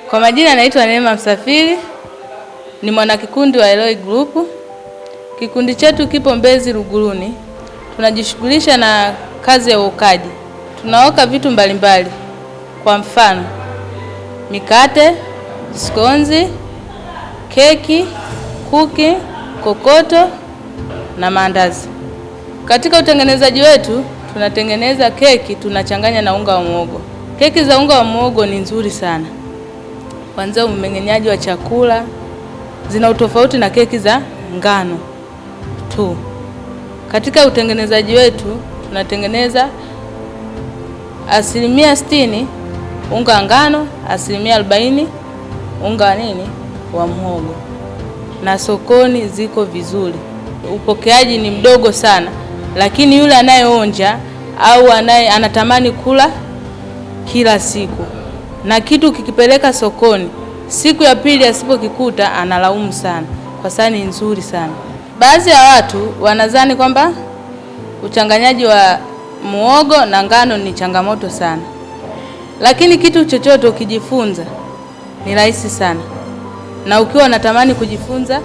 Kwa majina naitwa Neema Msafiri, ni mwanakikundi wa Eloi Group. Kikundi chetu kipo Mbezi Luguruni. Tunajishughulisha na kazi ya uokaji. Tunaoka vitu mbalimbali. Kwa mfano, mikate, skonzi, keki, kuki, kokoto na maandazi. Katika utengenezaji wetu, tunatengeneza keki tunachanganya na unga wa muhogo. Keki za unga wa muhogo ni nzuri sana. Kwanza umeng'enyaji wa chakula, zina utofauti na keki za ngano tu. Katika utengenezaji wetu tunatengeneza 60% unga wa ngano, 40% unga wa muhogo, na sokoni ziko vizuri. Upokeaji ni mdogo sana, lakini yule anayeonja au anatamani kula kila siku, na kitu kikipeleka sokoni siku ya pili asipokikuta analaumu sana, kwa sababu ni nzuri sana. Baadhi ya watu wanadhani kwamba uchanganyaji wa muhogo na ngano ni changamoto sana, lakini kitu chochote ukijifunza ni rahisi sana, na ukiwa unatamani kujifunza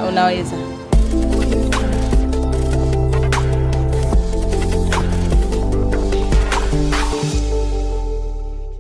unaweza.